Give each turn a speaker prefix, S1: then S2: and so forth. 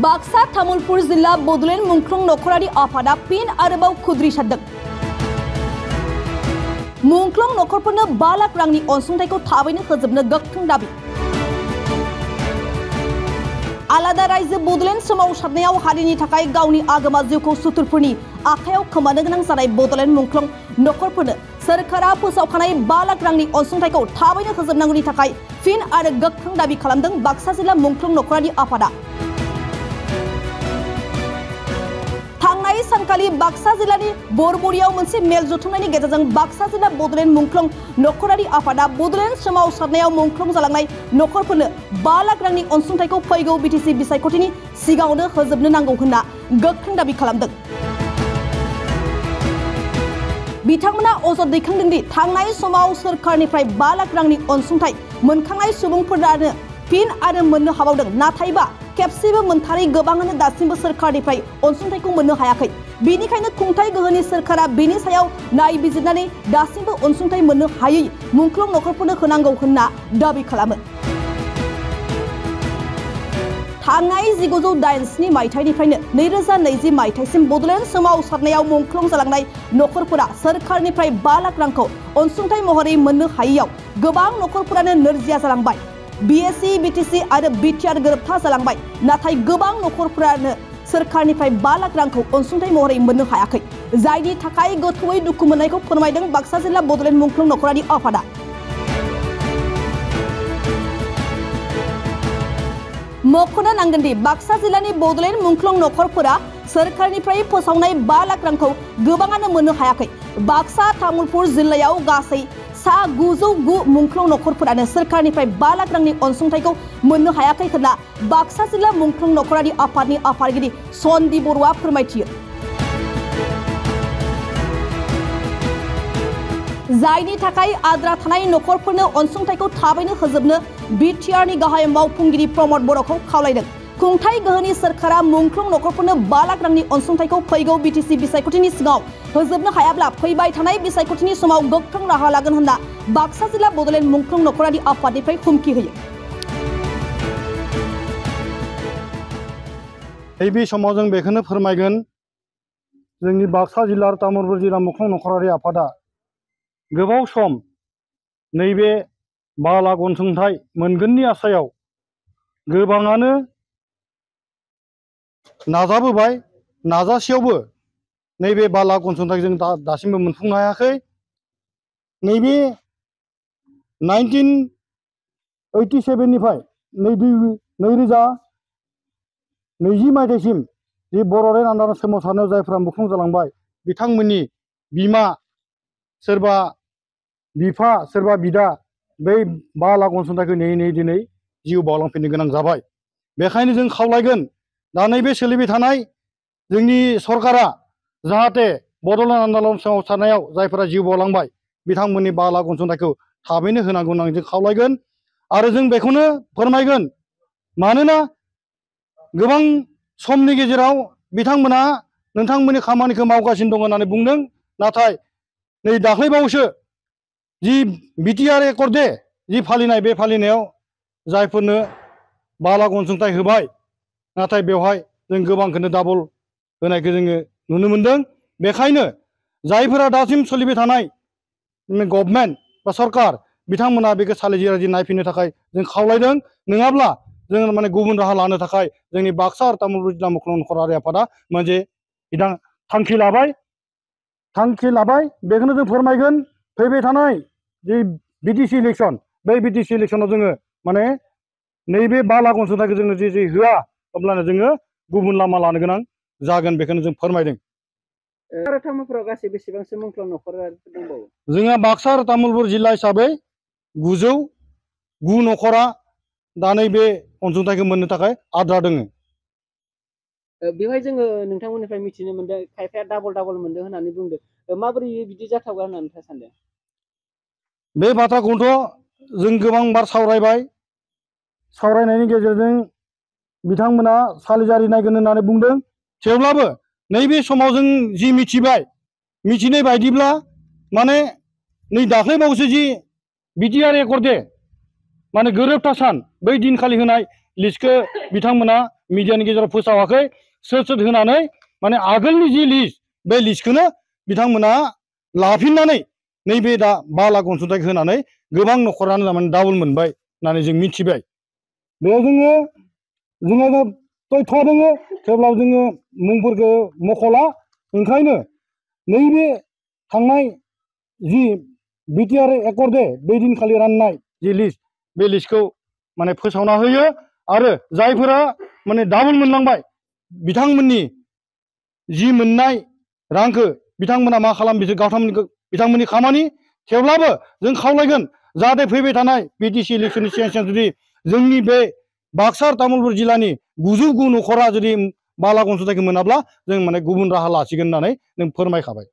S1: बाक्सा तामुलपुर जिल्ला बड'लेण्ड मुंख्लं नखरारि आफादा फिन आरोबाव खुद्रि सारदों। मुंख्लं नखरफोरनो 5 लाख रांनि अनसुंथाइखौ थाबैनो होजोबनो गोख्रों दाबि। आलादा रायजो बड'लेण्ड सोमावसारनायाव हारिनि थाखाय गावनि आगोमा जिउखौ सुथुरफोरनि आखायाव खोमानो गोनां जानाय बड'लेण्ड मुंख्लं नखरफोरनो सोरखारा फोसावखानाय 5 लाख रांनि अनसुंथाइखौ थाबैनो होजोबनांगौनि थाखाय फिन आरो गोख्रों दाबि खालामदों बाक्सा जिल्ला मुंख्लं नखरारि आफादा। थांनाय सानखालि बाक्सा जिल्लानि बरबरियाव मोनसे मेल जथुमनायनि गेजेरजों बाक्सा जिल्ला बड'लेण्ड मुंख्लं नखरारि आफादा बड'लेण्ड सोमावसारनायाव मुंख्लं जालांनाय नखरफोरनो 5 लाख रांनि अनसुंथाइखौ फैगौ बिटिसि बिसायख'थिनि सिगाङावनो होजोबनो नांगौ होनना गोख्रों दाबि खालामदों। बिथांमोना अजद दैखांदों दि थांनाय समाव सोरखारनिफ्राय 5 लाख रांनि अनसुंथाइ मोनखांनाय सुबुंफोरानो फिन आरो मोननो हाबावदों, नाथायबा खेबसेबो मोनथारै गोबाङानो दासिमबो सोरखारनिफ्राय अनसुंथाइखौ मोननो हायाखै। बेनिखायनो खुंथाय गोहोनि सोरखारा बेनि सायाव नायबिजिरनानै दासिमबो अनसुंथाइ मोननो हायै मुंख्लं नखरफोरनो होनांगौ होनना दाबि खालामो। थांनाय 1987 मायथाइनिफ्रायनो 2020 मायथाइसिम बड'लेण्ड सोमावसारनायाव मुंख्लं जालांनाय नखरफोरा सोरखारनिफ्राय 5 लाख रांखौ अनसुंथाइ महरै मोननो हायैयाव गोबां नखरफोरानो नोरजिया जालांबाय। बिएसि, बिटिसि आरो बिटिआर गोरोबथा जालांबाय, नाथाय गोबां नखरफोरानो सोरखारनिफ्राय 5 लाख रांखौ अनसुंथाइ महरै मोननो हायाखै, जायनि थाखाय गोथौयै दुखु मोननायखौ फोरमायदों बाक्सा जिल्ला बड'लेण्ड मुंख्लं नखरारि आफादा। मख'नो नांगोन दि बाक्सा जिल्लानि बड'लेण्ड मुंख्लं नखरफोरा सोरखारनिफ्राय फोसावनाय 5 लाख रांखौ गोबाङानो मोननो हायाखै। बाक्सा तामुलपुर जिल्लायाव गासै 909 मुंख्लं नखरफोरानो सोरखारनिफ्राय 5 लाख रांनि अनसुंथाइखौ मोननो हायाखै होनना बाक्सा जिल्ला मुंख्लं नखरारि आफादनि आफादगिरि सन्दीप बर'आ फोरमायथियो। जायनि थाखाय आद्रा थानाय नखरफोरनो अनसुंथाइखौ थाबैनो होजोबनो बिटिआरनि गाहाय मावफुंगिरि प्रमद बर'खौ खावलायदों। खुंथाय गोहोनि सोरखारा मुंख्लं नखरफोरनो 5 लाख रांनि अनसुंथाइखौ फैगौ बिटिसि बिसायख'थिनि सिगाङाव होजोबनो हायाब्ला फैबाय थानाय बिसायख'थिनि समाव गोख्रों राहा लागोन होनना बाक्सा जिल्ला बड'लेण्ड मुंख्लं नखरारि आफादनिफ्राय हुमखि होयो।
S2: बे समाव जों बेखौनो फोरमायगोन, जोंनि बाक्सा जिल्ला तामुलपुर जिल्ला मुंख्लं नखरारि आफादा गोबाव सम नैबे 5 लाख अनसुंथाइ मोनगोननि आसायाव गोबाङानो नाजाबोबाय, नाजासेयावबो नैबे 5 लाख अनसुंथाइ जों दासिमबो मोनफुंनो हायाखै। नैबे 1987 निफ्राय 2020 मायथाइसिम जि बड'लेण्ड आन्दालन सोमावसारनायाव जायफ्रा मुंख्लं जालांबाय, बिथांमोननि बिमा, सोरबा बिफा, सोरबा बिदा बै 5 लाख अनसुंथाइखौ नेयै नेयै दिनै जिउ बावलांफिननो गोनां जाबाय। बेखायनो जों खावलायगोन, दा नैबे सोलिबाय थानाय जोंनि सरकारा जाहाथे बड'लेण्ड आन्दालन सोमावसारनायाव जायफोरा जिउ बावलांबाय बिथांमोननि 5 लाख अनसुंथाइखौ थाबैनो होनांगौ होननानै जों खावलायगोन। आरो जों बेखौनो फोरमायगोन, मानोना गोबां समनि गेजेराव बिथांमोना नोंथांमोननि खामानिखौ मावगासिनो दं होननानै बुंदों, नाथाय नै दाख्लैबावैसो जि बिटिआर एकर्ड दे जि फालिनाय, बे फालिनायाव जायफोरनो 5 लाख अनसुंथाइ होबाय, नाथाय बेवहाय जों गोबांखौनो डाबल होनायखौ जोङो नुनो मोनदों। बेखायनो जायफोरा दासिम सोलिबाय थानाय गभर्नमेन्ट बा सरकार बिथांमोना बेखौ सालिजिराजि नायफिननो थाखाय जों खावलायदों। नङाब्ला जों माने गुबुन राहा लानो थाखाय जोंनि बाक्सा आरो तामुलपुर जिल्ला मुंख्लं नखरारि आफादा मोनसे थांखि लाबाय। बेखौनो जों फोरमायगोन, फैबाय थानाय जि बिटिसि इलेक्सन, बै बिटिसि इलेक्सनाव जोङो माने नैबे 5 लाख अनसुंथाइखौ जोङो जे होआ, अब्लानो जोङो गुबुन लामा लानो गोनां जागोन, बेखौनो जों फोरमायदों।
S3: आरो तामुलपुराव गासै बेसेबांसो मुंख्लं नखर दंबावो?
S2: जोंहा बाक्सा आरो तामुलपुर जिल्ला हिसाबै 909 नखरा दा नैबे अनसुंथाइखौ मोननो थाखाय आद्रा दोङो।
S3: बेवहाय जोङो नोंथांमोननिफ्राय मिथिनो मोनदों खायफाया डाबल मोनदों होननानै बुंदों, माबोरै बिदि जाथावगोन होननानै नोंथाङा सानदों?
S2: बे बाथ्राखौथ' जों गोबां बार सावरायबाय, सावरायनायनि गेजेरजों बिथांमोना सालिजारि नायगोन होननानै बुंदों। थेवब्लाबो नैबे समाव जों जि मिथिनाय बायदिब्ला माने नै दाख्लैबावैसो जि बिटिआर एकर्ड दे माने गोरोबथा सान, बै दिनखालि होनाय लिस्टखौ बिथांमोना मिडियानि गेजेराव फोसावाखै सोर होनानै माने आगोलनि जि लिस्ट बे लिस्टखौनो बिथांमोना लाफिननानै नैबे दा 5 लाख अनसुंथाइ होनानै गोबां न'खरानो माने डाबल मोनबाय होननानै जों मिथिबाय। बेयाव जोङो तथ्य दङ थेवब्लाबो जोङो मुंफोरखौ मख'ला। ओंखायनो नैबे थांनाय जि बिटिआर एकर्डे बै दिनखालि राननाय जि लिस्ट बे लिस्टखौ माने फोसावना होयो आरो जायफोरा माने डाबल मोनलांबाय बिथांमोननि जि मोननाय रांखौ बिथांमोना मा खालाम बिथांमोननि खामानि। थेवब्लाबो जों खावलायगोन जाहाथे फैबाय थानाय बिटिसि इलेक्सननि सिगां जुदि जोंनि बे बाक्सा तामुलपुर जिल्लानि 99 न'खरा जुदि 5 लाख अनसुंथाइखौ मोनाब्ला जों माने गुबुन राहा लासिगोन होननानै जों फोरमायखाबाय।